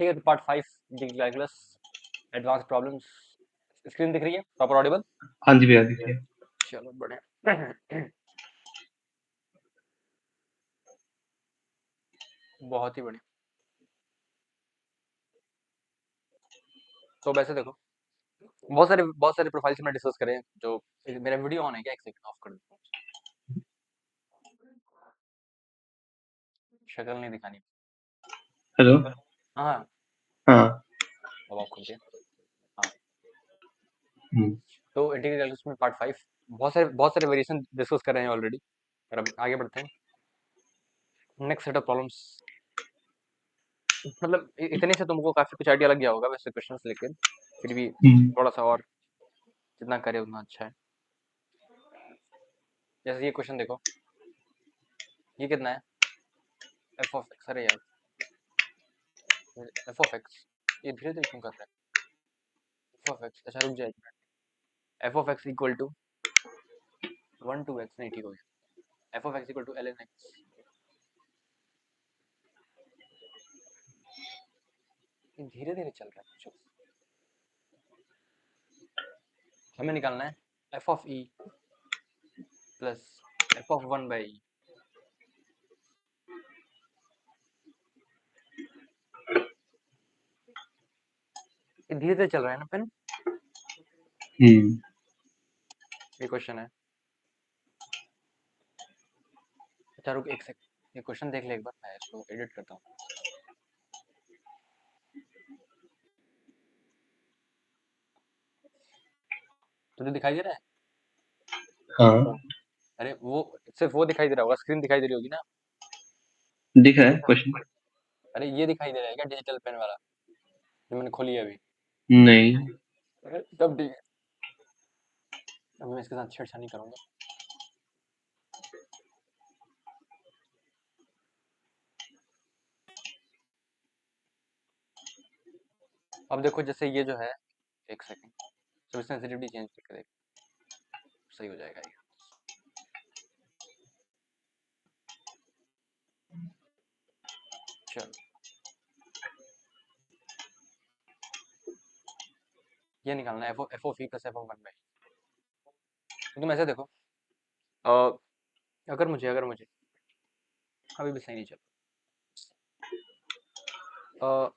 ठीक है, तो part 5 integral calculus advance problems. Screen दिख रही है, प्रॉपर ऑडिबल? हाँ जी भैया देखिए। चलो बढ़िया। बहुत ही बढ़िया। तो वैसे देखो, बहुत सारे प्रोफाइल्स हमने डिस्कस करे हैं। जो मेरा वीडियो ऑन है क्या? एक सेकंड ऑफ कर देता हूँ, शक्ल नहीं दिखानी। हेलो। हाँ, हाँ। अब ऑफ कर दिया। हाँ, हम्म, तो इंटीग्रल कैलकुलस में पार्ट 5 बहुत सारे वेरिएशन डिस्कस कर रहे हैं ऑलरेडी। और अब आगे बढ़ते हैं। नेक्स्ट सेट ऑफ प्रॉब्लम्स, मतलब इतने से तुमको काफी कुछ आइडिया लग गया होगा वैसे क्वेश्चंस, लेकिन फिर भी हम्म, थोड़ा सा और जितना करे उतना अच्छा है। जैसे ये क्वेश्चन देखो, ये कितना है? F of x. अरे यार, एफ ऑफ एक्स ये धीरे धीरे क्यों कर रहा है? एफ ऑफ एक्स, अच्छा रुक जाए एक minute. F of x equal to 1 2 X, नहीं ठीक हो गया। F of x equal to L N X. ये धीरे धीरे चल रहा है कुछ। हमें निकालना है F of E plus F of 1/e। ये धीरे धीरे चल रहा है ना पेन? हम्म, ये क्वेश्चन है। अच्छा रुक एक सेकंड, ये क्वेश्चन देख ले एक बार, मैं इसको एडिट करता हूँ। तुझे दिखाई दे रहा है? हाँ अरे वो सिर्फ वो दिखाई दे रहा होगा, स्क्रीन दिखाई दे रही होगी ना? दिख रहा है क्वेश्चन। अरे ये दिखाई दे रहा है क्या, डिजिटल पेन वाला जो मैंने खोली है अभी? नहीं। अरे तब ठीक है, अब मैं इसके साथ छेड़छाड़ नहीं करूंगा। अब देखो जैसे ये जो है, एक सेकंड, तो सेंसिटिविटी चेंज करके देख, सही हो जाएगा ये। चलो ये निकालना है F of E plus F of 1/e। तो तुम ऐसे देखो, अ, अगर मुझे अभी भी सही नहीं चल,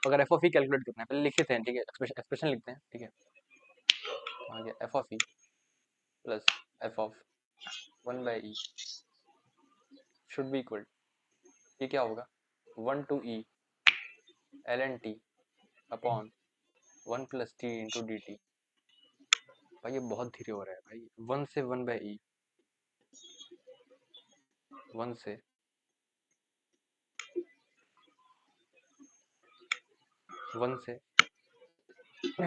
अगर एफ ऑफ ई कैलकुलेट करना है, पहले लिख लेते हैं ठीक है, एक्सप्रेशन लिखते हैं ठीक है। आ गया F of E plus F of 1/e should be equal, ये क्या होगा? 1 to e ln t upon 1 + t × dt। भाई ये बहुत धीरे हो रहा है भाई। 1 से 1/e, 1 से 1 से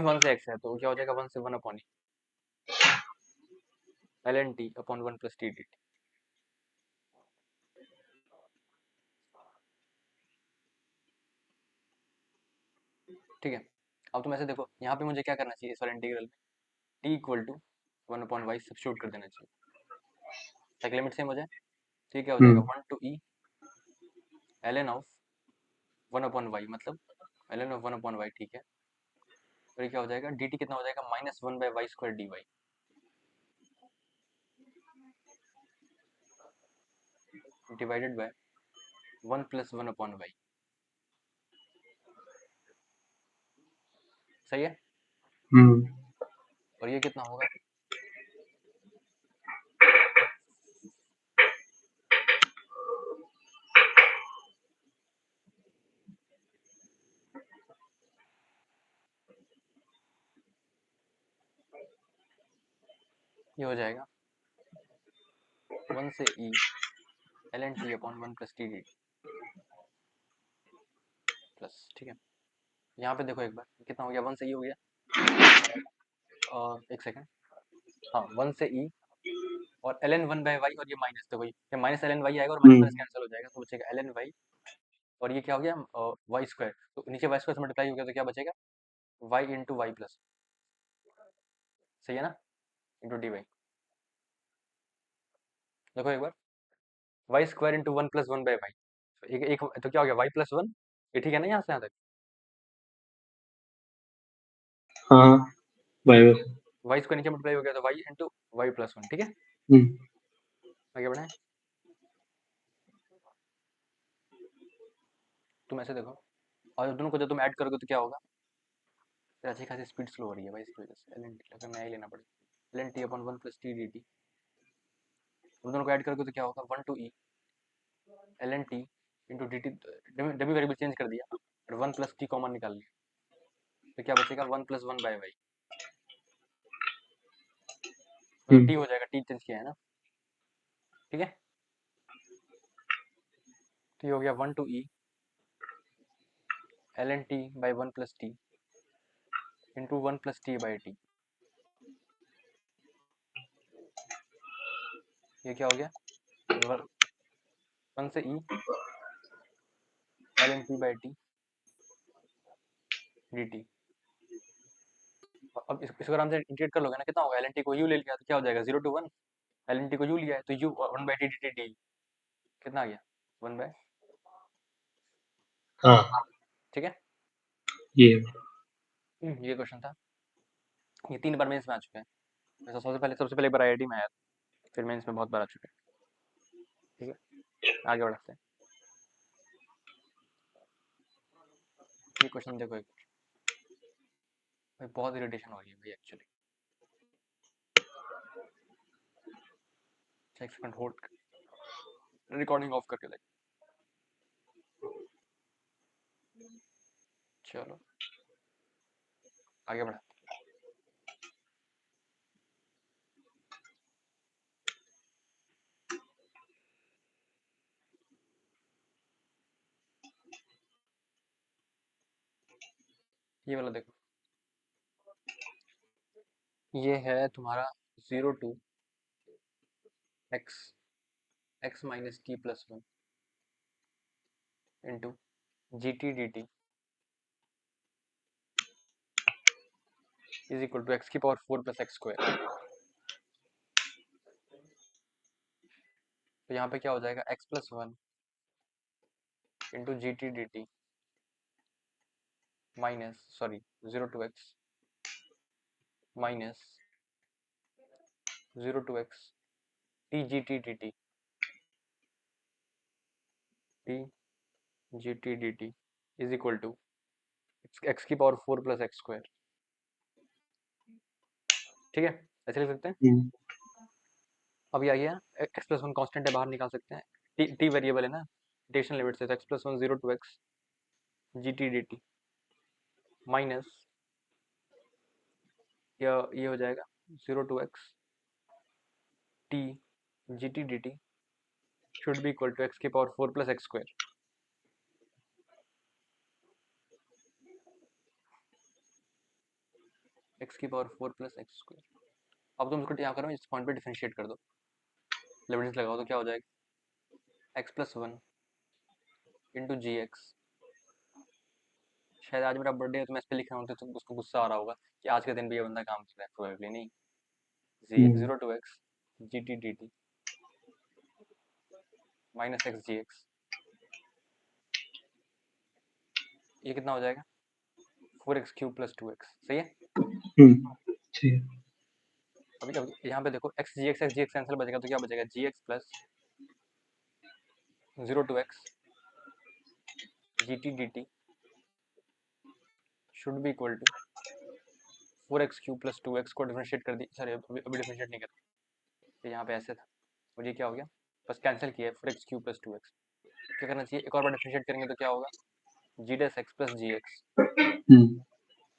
1 से x है, तो क्या हो जाएगा? 1 से 1 upon ln t upon 1 + t dt। ठीक है, अब तुम ऐसे देखो, यहाँ पे मुझे क्या करना चाहिए इस वाले इंटीग्रल में? t equal to 1/y substitute कर देना चाहिए ताकि लिमिट सेम हो जाए। तो ये क्या हो जाएगा? हम्म, 1 to e ln of 1/y, मतलब ln ऑफ 1/y ठीक है। और ये क्या हो जाएगा? dt कितना हो जाएगा? -1/y² dy divided by 1 + 1/y। सही है? हम्म, और ये कितना होगा? ये हो जाएगा 1 से e ln t upon 1 + t dt plus, ठीक है। यहाँ पे देखो एक बार, कितना हो गया? 1 से e हो गया, और एक सेकंड, हाँ 1 से e और ln 1/y, और ये माइनस, तो वही ये माइनस ln y आएगा और माइनस हम्म, माइनस कैंसिल हो जाएगा, तो बचेगा ln y। और ये क्या हो गया? y², तो नीचे y² से मल्टीप्लाई हो गया, तो क्या बचेगा? y इंटू वाई प्लस, सही है ना, इंटू डी वाई। देखो एक बार, y² इंटू 1 + 1/y, एक एक तो क्या हो गया? y + 1, ये ठीक है ना यहाँ से यहाँ तक? हाँ बायो। वाई स्क्वायर नीचे मल्टीप्लाई हो गया तो Y into Y plus one, ठीक है। हम्म आगे बढ़े, तुम ऐसे देखो, और दोनों को जब तुम ऐड करोगे तो क्या होगा, फिर अच्छी खासी स्पीड स्लो हो रही है भाई, इसकी वजह से एल एन टी लगा नया ही लेना पड़ेगा, L N T upon one plus T D T, दोनों को ऐड करोगे तो क्या होगा, one to E L N T into D T, dummy variable change कर दिया और वन प्लस टी कॉमन निकाल लिया, तो क्या बचेगा, one plus one by Y, तो टी हम्म हो जाएगा, टी चेंज किया है ना, ठीक है। तो ये हो गया one to E L N T by one plus T into one plus T by T, ये क्या हो गया, वन से E L N T by T D T. अब इसको आराम से इंटीग्रेट कर लोगे ना, कितना होगा, एल एन टी को यू ले लिया तो क्या हो जाएगा, zero to one, L N T को यू लिया है तो U one by T D T D, कितना आ गया, वन बाय, हाँ ठीक है। ये ये क्वेश्चन था, ये 3 बार मेंस में आ चुके हैं, वैसे सबसे पहले एक बार आईआईटी में आया था, फिर मेंस में बहुत बार आ चुके हैं, ठीक है। आगे बढ़ते हैं, ये क्वेश्चन देखो एक, भाई बहुत इरिटेशन हो रही है भाई एक्चुअली, एक सेकंड होल्ड, रिकॉर्डिंग ऑफ करके देख, चलो आगे बढ़ा, ये वाला देखो, ये है तुम्हारा zero to x x minus t plus one into g t D T is equal to x की power four plus x square, तो यहाँ पे क्या हो जाएगा, x plus one into g t D T minus, sorry, zero to x minus zero to x t g t D t t g t D T is equal to x की power four plus x square, ठीक है, ऐसे लिख सकते हैं। हम्म अब ये आइए, एक्स प्लस वन कॉन्स्टेंट है, बाहर निकाल सकते हैं, टी वेरिएबल है ना, रोटेशन लिमिट से, तो x plus one zero to x g t D T minus, ये हो जाएगा zero to x t g t D T should be equal to x की power four plus x square, x की power four plus x square. अब तुम इसको यहाँ करो, इस पॉइंट पे डिफरेंशिएट कर दो, लिमिट्स लगाओ तो क्या हो जाएगा, x plus one into g x, शायद आज मेरा बर्थडे है तो मैं इस पे लिख रहा हूँ, तो उसको गुस्सा आ रहा होगा कि आज के दिन भी ये बंदा काम कर रहा है, प्रोबेबली नहीं, hmm zero to x g t D T minus x g x, ये कितना हो जाएगा, four x cube plus two x, सही है। ठीक है। अभी यहाँ पे देखो, एक्स जी एक्स कैंसिल बचेगा तो क्या बचेगा, g x plus zero to x g t D T should be equal to four x cube plus two x को डिफरेंशिएट कर दी, सॉरी अभी डिफरेंशिएट नहीं करता, तो यहाँ पे ऐसे था, और ये क्या हो गया, बस कैंसिल किया है, four x cube plus two x, क्या करना चाहिए, एक और बार डिफरेंशिएट करेंगे तो क्या होगा, g dash x plus g x hmm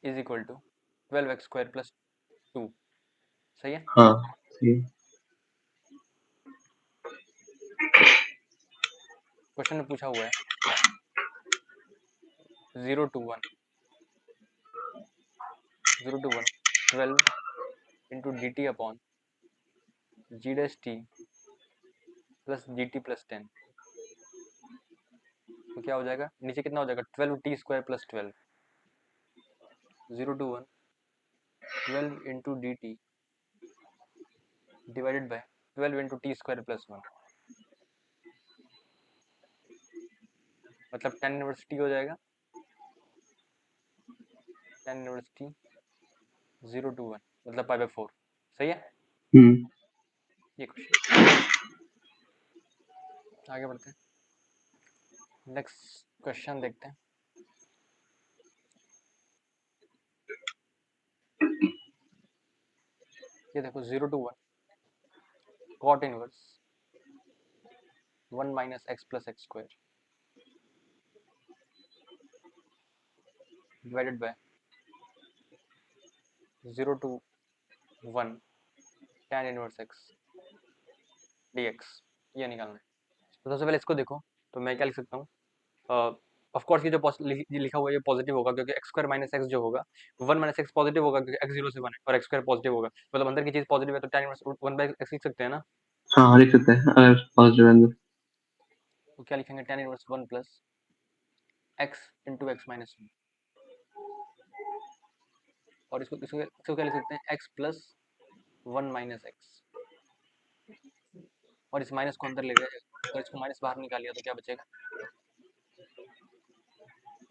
is equal to twelve x square plus two, सही है। हाँ सही है। क्वेश्चन में पूछा हुआ है zero to one twelve into D T upon G डेस T plus G T plus ten, तो क्या हो जाएगा, नीचे कितना हो जाएगा, twelve T square plus twelve, zero to one twelve into D T divided by twelve into T square plus one, मतलब टेन इनवर्स टी हो जाएगा, टेन इनवर्स टी 0 to 1 मतलब π/4 सही है ये क्वेश्चन। आगे बढ़ते हैं नेक्स्ट क्वेश्चन देखते हैं। ये देखो 0 to 1 cot inverse 1 minus x plus x square divided by 0 to 1 tan inverse x dx ये निकालना है। तो सबसे पहले इसको देखो तो मैं क्या लिख सकता हूँ, ऑफ कोर्स ये जो ये लिखा हुआ है ये पॉजिटिव होगा क्योंकि x स्क्वायर माइनस एक्स जो होगा 1 माइनस एक्स पॉजिटिव होगा क्योंकि x 0 से 1 है और x स्क्वायर पॉजिटिव होगा, मतलब अंदर की चीज पॉजिटिव है तो tan इनवर्स 1 बाय x लिख सकते हैं ना। हाँ लिख सकते हैं अगर पॉजिटिव है तो। तो क्या लिखेंगे tan inverse 1 plus x into x minus 1 और इसको क्या लिख सकते हैं x प्लस 1 माइनस एक्स और इस माइनस को अंदर ले गए और इसको माइनस बाहर निकाल लिया तो क्या बचेगा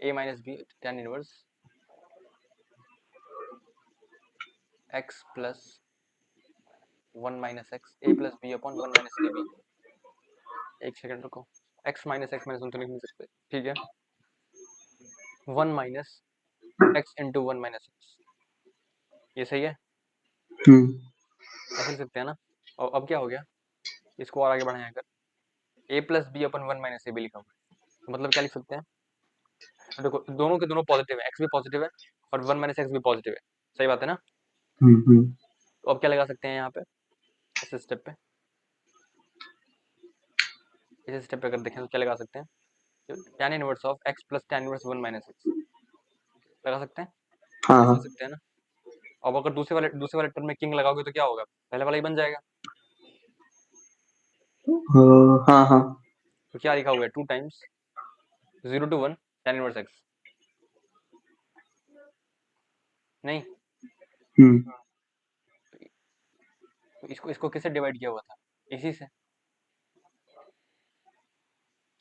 a minus B tan inverse x plus 1 minus X a plus B upon 1 minus A B. एक सेकंड रुको, x माइनस एक्स माइनस 1 तो लिख नहीं सकते, ठीक है 1 minus X into 1 minus x ये सही है, ऐसे लिख सकते हैं ना। और अब क्या हो गया, इसको और आगे बढ़ाएं अगर a plus B upon 1 minus A B लिखा हुआ है तो मतलब क्या लिख सकते हैं, तो देखो दोनों के दोनों पॉजिटिव है, x भी पॉजिटिव है और 1 माइनस एक्स भी पॉजिटिव है, सही बात है ना। तो अब क्या लगा सकते हैं यहाँ पे इस स्टेप पे, इस स्टेप पे अगर देखें तो क्या लगा सकते हैं, tan inverse of x plus tan inverse 1 minus x लगा सकते हैं, हाँ ऐसे हाँ लिख सकते हैं ना। अब अगर दूसरे वाले टर्म में किंग लगाओगे तो क्या होगा, पहले वाला ही बन जाएगा। हाँ हाँ तो क्या लिखा हुआ है 2 times 0 to 1 tan inverse x, नहीं तो इसको इसको किससे डिवाइड किया हुआ था, इसी से,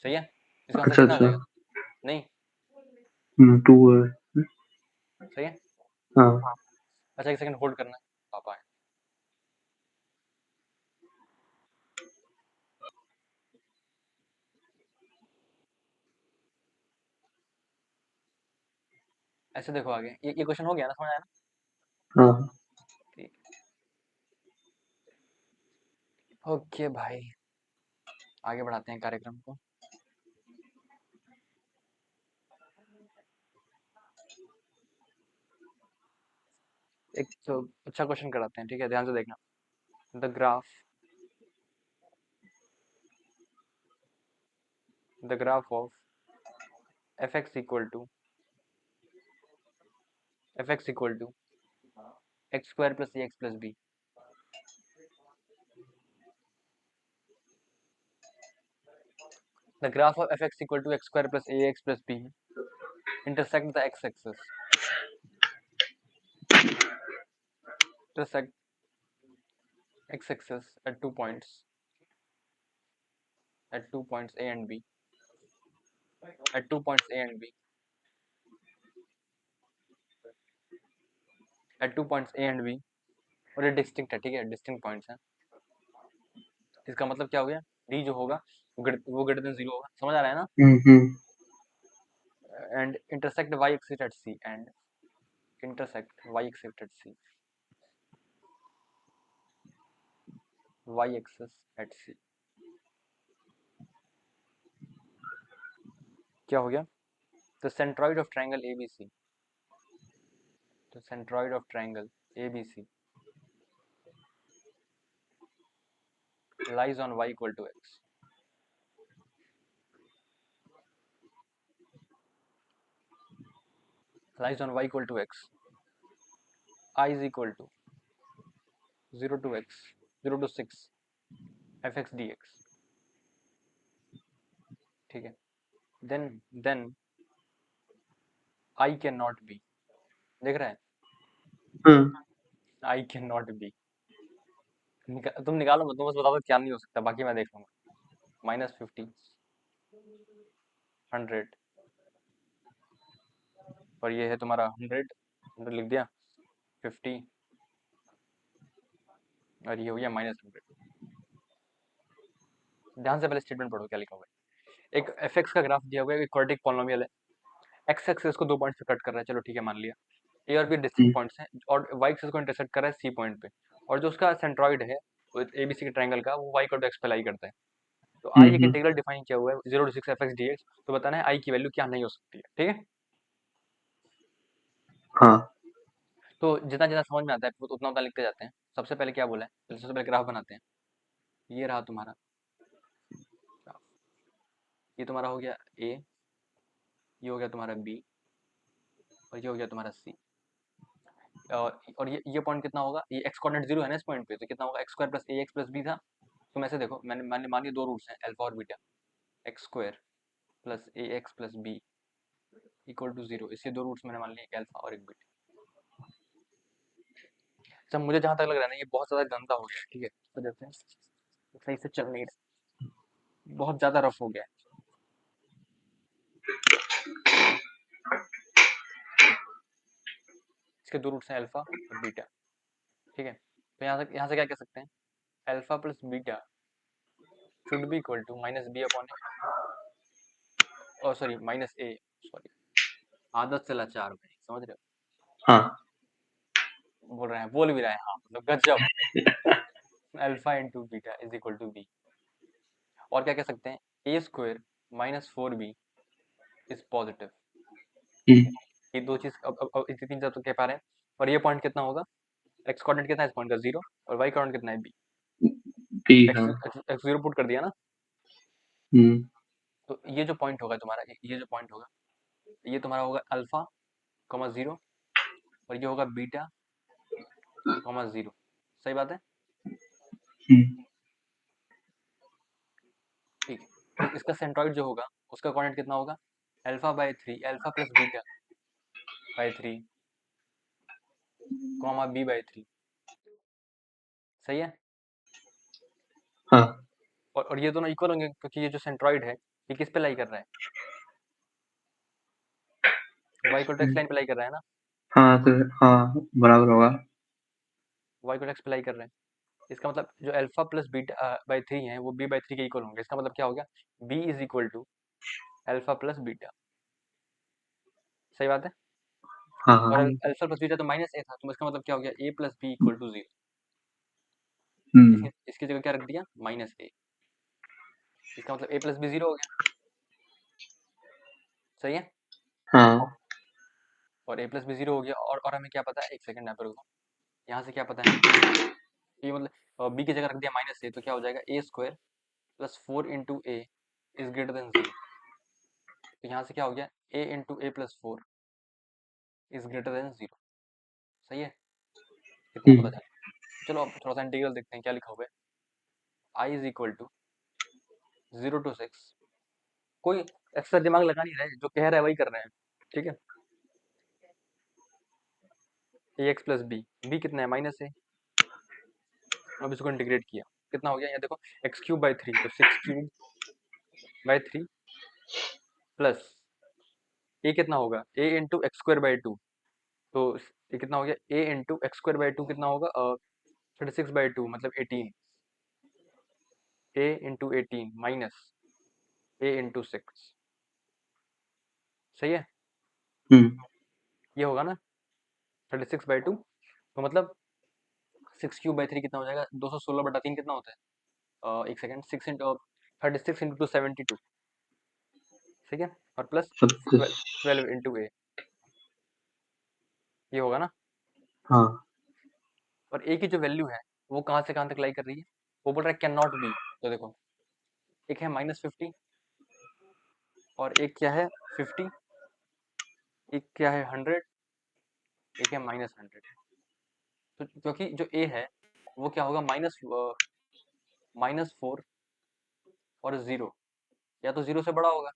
सही है। इसका आंसर अच्छा कितना आ अच्छा जाएगा, नहीं 2 सही है। हाँ अच्छा एक सेकंड होल्ड करना है, पापा है। ऐसे देखो आगे ये क्वेश्चन हो गया ना, समझ आया ना। हाँ ठीक, ओके भाई आगे बढ़ाते हैं कार्यक्रम को। एक तो अच्छा क्वेश्चन कराते हैं, ठीक है ध्यान से देखना। The graph of f(x) equal to x square plus ax plus b। The graph of f(x) equal to x square plus ax plus b intersect the x-axis. Intersect x-axis at 2 points. At 2 points A and B. At 2 points A and B. At 2 points A and B. और ये distinct है, ठीक है distinct points हैं। इसका मतलब क्या हो गया, डी जो होगा वो ग्रेटर देन 0 होगा, समझ आ रहा है ना। And intersect y axis at C and intersect y axis at C, y axis at C क्या हो गया, the centroid of triangle ABC, the centroid of triangle ABC lies on y equal to x, lies on y equal to x, I is equal to 0 to x 0 to 6 fx dx, ठीक है। Then I can not be, देख रहे हैं I can not B, तुम निकालो तुम बस बता दो क्या नहीं हो सकता, बाकी मैं देख लूंगा। -50 100 और ये है तुम्हारा 100 लिख दिया, 50 और ये हो गया -100। ध्यान से पहले स्टेटमेंट पढ़ो क्या लिखा हुआ है। एक एफ का ग्राफ दिया हुआ है, एक क्वाड्रेटिक पॉलिनोमियल है, एक्स एक्सेस को 2 पॉइंट से कट कर रहा है, चलो ठीक है मान लिया। ए और बी डिस्टिंक्ट पॉइंट्स हैं और वाई एक्सेस को इंटरसेक्ट कर रहा है सी पॉइंट पे, और जो उसका सेंट्रॉइड है ए बी सी के ट्रायंगल का, वो वाई को एक्स पे लाई करता है। तो आई एक इंटीग्रल डिफाइन किया हुआ है 0 to 6 F x d x, तो बताना है आई की वैल्यू क्या नहीं हो सकती है, ठीक है। हाँ। तो जितना जितना समझ में आता है उतना उतना लिखते जाते हैं। सबसे पहले क्या बोला है, सबसे पहले ग्राफ बनाते हैं। ये रहा तुम्हारा ग्राफ, ये तुम्हारा हो गया ए, ये हो गया तुम्हारा बी, और ये हो गया तुम्हारा सी। और ये पॉइंट कितना होगा, ये एक्स कोऑर्डिनेट 0 है ना इस पॉइंट पे, तो कितना होगा x² plus A X plus B था। तुम ऐसे देखो, मैंने मान लिया 2 रूट्स हैं अल्फा और beta, x² plus A X plus B equal to 0। इसके 2 रूट्स मैंने मान लिए, एक अल्फा और एक बीटा। अच्छा, मुझे जहां तक लग रहा है ना, ये बहुत ज्यादा गंदा हो गया है, ठीक है, तो देखते हैं सही से चल नहीं रहा, बहुत ज्यादा रफ हो गया है। इसके 2 रूट्स हैं अल्फा और बीटा, ठीक है। तो यहाँ से क्या कह सकते हैं, alpha plus beta should be equal to minus b upon a, और सॉरी माइनस ए, सॉरी आदत से लाचार भाई, समझ रहे हाँ। हो, बोल रहे हैं, बोल भी रहे हैं, हाँ मतलब गजब। Alpha into beta is equal to b, और क्या कह सकते हैं, a square minus 4b is positive. ये दो चीज अब इतनी तीन तो कह पा रहे हैं। और ये पॉइंट कितना होगा, एक्स कोऑर्डिनेट कितना है इस पॉइंट का 0, और वाई कोऑर्डिनेट कितना है बी। बी। एक्स हाँ। एक्स 0 पुट कर दिया ना, हम्म। तो ये जो पॉइंट होगा तुम्हारा, ये जो पॉइंट होगा, ये तुम्हारा होगा अल्फा कॉमा 0, और ये होगा बीटा कॉमा 0। सही बात है, ठीक है। तो इसका सेंट्रॉइड जो होगा उसका कोऑर्डिनेट कितना होगा, alpha by 3, alpha plus beta by 3 comma B by 3। सही है, हाँ। और ये दोनों इक्वल होंगे क्योंकि ये जो सेंट्रॉइड है ये किस पे लाई कर रहा है, वाई को एक्स लाइन पे लाई कर रहा है ना, हाँ तो हाँ बराबर होगा। वाई को एक्स पे लाई कर रहा है। इसका मतलब जो अल्फा प्लस बीटा बाय 3 है वो बी बाय 3 के इक्वल होंगे। इसका मतलब क्या हो गया, B is equal to alpha plus beta. सही बात है, हाँ और हाँ। अल्फा प्लस बीटा तो माइनस ए था, तो इसका मतलब क्या हो गया, A plus B equal to 0। हम्म। इसकी जगह क्या रख दिया, माइनस ए। इसका मतलब ए प्लस बी 0 हो गया। सही है, हाँ। और ए प्लस बी 0 हो गया, और हमें क्या पता है, एक सेकंड यहाँ पर रुको, यहाँ से क्या पता है हमें, ये मतलब बी की जगह रख दिया माइनस ए, तो क्या हो जाएगा, a square plus 4 into a is greater than 0। तो यहाँ से क्या हो गया, a into a plus 4 is greater than 0। सही है, इतना पता चला। चलो अब थोड़ा सा इंटीग्रल देखते हैं क्या लिखा हुआ है। I is equal to 0 to 6, कोई एक्स्ट्रा दिमाग लगा नहीं रहे, जो कह रहा है वही कर रहे हैं, ठीक है। ए एक्स प्लस बी कितना है, माइनस है। अब इसको इंटीग्रेट किया, कितना हो गया, यहाँ देखो एक्स क्यूब बाई 3, तो 6 क्यूब बाई 3 प्लस ए कितना होगा, ए इंटू एक्स स्क्वायर बाई 2, तो ये कितना हो गया, a into x square by 2 कितना होगा, 36/2 मतलब 18, ए इंटू 18 माइनस ए इंटू 6। सही है, ये होगा ना 36/2, तो मतलब 6 क्यूब बाई 3 कितना हो जाएगा, 216/3 कितना होता है, एक सेकंड, 6 इंटू 36 इंटू 72, ठीक है, और प्लस 12 इंटू ए, ये होगा ना। हाँ। और ए की जो वैल्यू है वो कहाँ से कहाँ तक लाई कर रही है, वो बोल रहा है कैन नॉट बी। तो देखो, एक है -50, और एक क्या है 50, एक क्या है 100, एक है -100। तो क्योंकि जो ए है वो क्या होगा, -4 और 0, या तो 0 से बड़ा होगा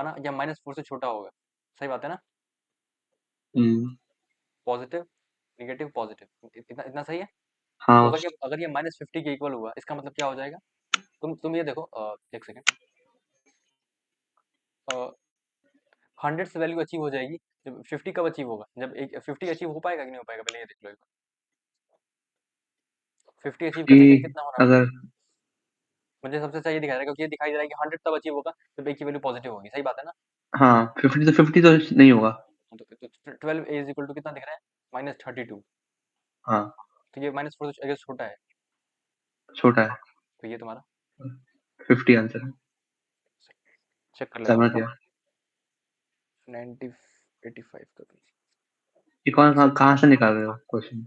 ना, या -4 से छोटा होगा। सही बात है ना, पॉजिटिव निगेटिव पॉजिटिव, इतना इतना सही है। तो हाँ। अगर ये -50 के इक्वल हुआ, इसका मतलब क्या हो जाएगा, तुम ये देखो, एक सेकंड, 100 से वैल्यू अचीव हो जाएगी जब 50 कब अचीव होगा, जब एक 50 अचीव हो पाएगा कि नहीं हो पाएगा, पहले ये देख लो एक बार। 50 अचीव करने के लिए कि कितना होना अगर पड़ेगा? मुझे सबसे अच्छा ये दिखाई दे रहा है, क्योंकि ये दिखाई दे रहा है कि 100 तब अचीव होगा जब ए की वैल्यू पॉजिटिव होगी, सही बात है ना? हाँ 50 तो नहीं होगा। तो 12 ए इज इक्वल टू कितना दिख रहा है, -32। हाँ तो ये -4 अगर छोटा है, छोटा है। तो ये तुम्हारा 50 आंसर है। चेक कर लेता समझ हूँ। गया। 90 85 का ये कौन सही। कहाँ से निकाल रहे हो क्वेश्चन?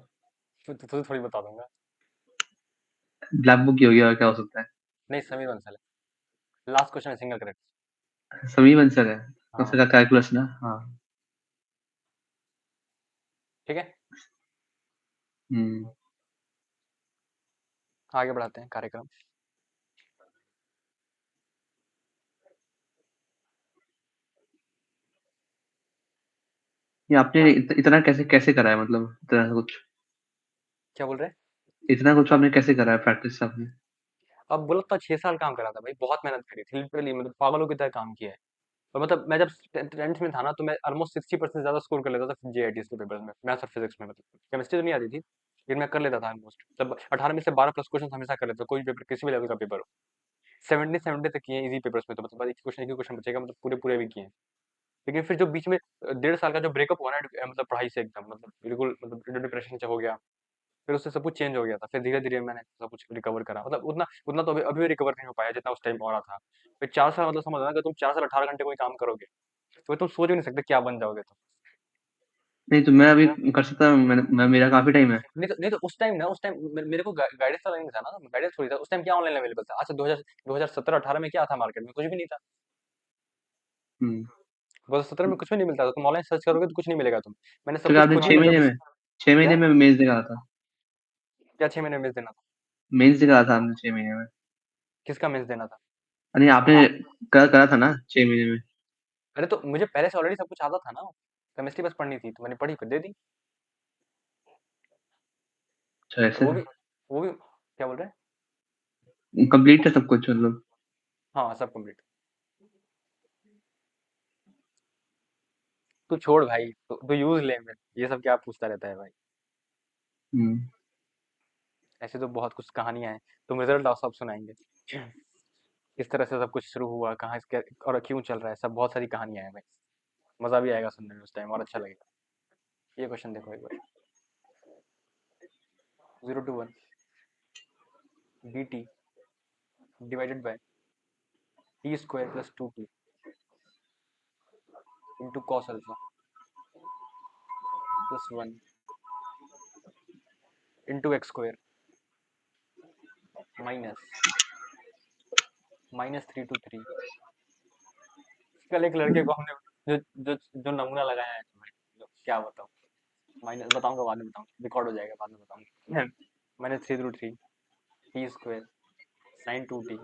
तो थोड़ी बता दूंगा। ब्लैक बुक की होगी और क्या हो सकता है? नहीं, समीर बंसल है, लास्ट क्वेश्चन है सिंगल करेक्ट। सभी आंसर है। हाँ उसका कैलकुलस ना। हाँ। ठीक है, हम्म। आगे बढ़ाते हैं कार्यक्रम। ये आपने हाँ, इतना कैसे कैसे करा है, मतलब इतना कुछ? क्या बोल रहे हैं? इतना कुछ आपने कैसे करा है प्रैक्टिस आपने? अब बोला तो 6 साल काम करा था भाई, बहुत मेहनत करी थी लिटरली, मतलब पागलों की तरह काम किया है। और मतलब मैं जब 10th में था ना, तो मैं ऑलमोस्ट 60% ज्यादा स्कोर कर लेता था जेआईटीज के पेपर में, मैथ्स और फिजिक्स में। मतलब केमिस्ट्री तो नहीं आती थी, लेकिन मैं कर लेता था ऑलमोस्ट। तब 18 में से 12 प्लस क्वेश्चन हमेशा कर लेता था, कोई पेपर किसी भी लेवल का पेपर हो। 70 तक किए इजी पेपर्स में, तो मतलब एक ही क्वेश्चन बचेगा, मतलब पूरे पूरे भी किए। लेकिन फिर जो बीच में 1.5 साल का जो ब्रेकअप हुआ ना, मतलब पढ़ाई से एकदम, मतलब बिल्कुल, मतलब डिप्रेशन से हो गया। फिर उससे सब कुछ चेंज हो गया था, फिर धीरे धीरे मैंने सब कुछ रिकवर करा, मतलब उतना उतना तो अभी भी रिकवर नहीं हो पाया जितना उस टाइम हो रहा था। फिर 4 साल, मतलब समझ ना, अगर तुम 4 साल 18 घंटे कोई काम करोगे, तो तुम सोच भी नहीं सकते क्या बन जाओगे तुम। नहीं तो मैं अभी कर सकता हूँ, मेरा काफी टाइम है। नहीं तो उस टाइम ना, उस टाइम मेरे को गाइडेंस वाला नहीं था ना, गाइडेंस थोड़ी था उस टाइम, क्या ऑनलाइन अवेलेबल था? अच्छा, 2017-18 में क्या था मार्केट में? कुछ भी नहीं था। हम्म। 2017 में कुछ भी नहीं मिलता था, तुम ऑनलाइन सर्च करोगे तो कुछ नहीं मिलेगा तुम। मैंने सब तो क्या कुछ आपने खुद ही 6 महीने मतलब। में 6 महीने क्या में मेंस निकाला था? क्या 6 महीने में देना था? मेंस निकाला था आपने 6 महीने में? किसका मेंस देना था? अरे आपने करा था ना 6 महीने में? अरे तो मुझे पहले से ऑलरेडी सब कुछ आता था ना, केमिस्ट्री बस पढ़नी थी, तो मैंने पढ़ी, फिर दे दी। अच्छा और ऐसे है। वो भी क्या बोल रहे हैं? कंप्लीट है सब कुछ मतलब? हाँ, सब कंप्लीट। तू छोड़ भाई, तू यूज ले में, ये सब क्या पूछता रहता है भाई। हम्म। ऐसे तो बहुत कुछ कहानियां हैं, तुम रिजल्ट आओ सब सुनाएंगे। किस तरह से सब कुछ शुरू हुआ, कहाँ इसके और क्यों चल रहा है, सब बहुत सारी कहानियां हैं भाई। मजा भी आएगा सुनने में उस टाइम, और अच्छा लगेगा। ये क्वेश्चन देखो एक बार। 0 to 1 dt divided by t² + 2t into cos alpha +1 into x² minus -3 to 3। कल एक लड़के को हमने जो नमूना लगाया है भाई, क्या बताऊं। माइनस बताऊंगा, बाद में बताऊंगा, रिकॉर्ड हो जाएगा, बाद में बताऊंगा। -3 √3 t² sin 2t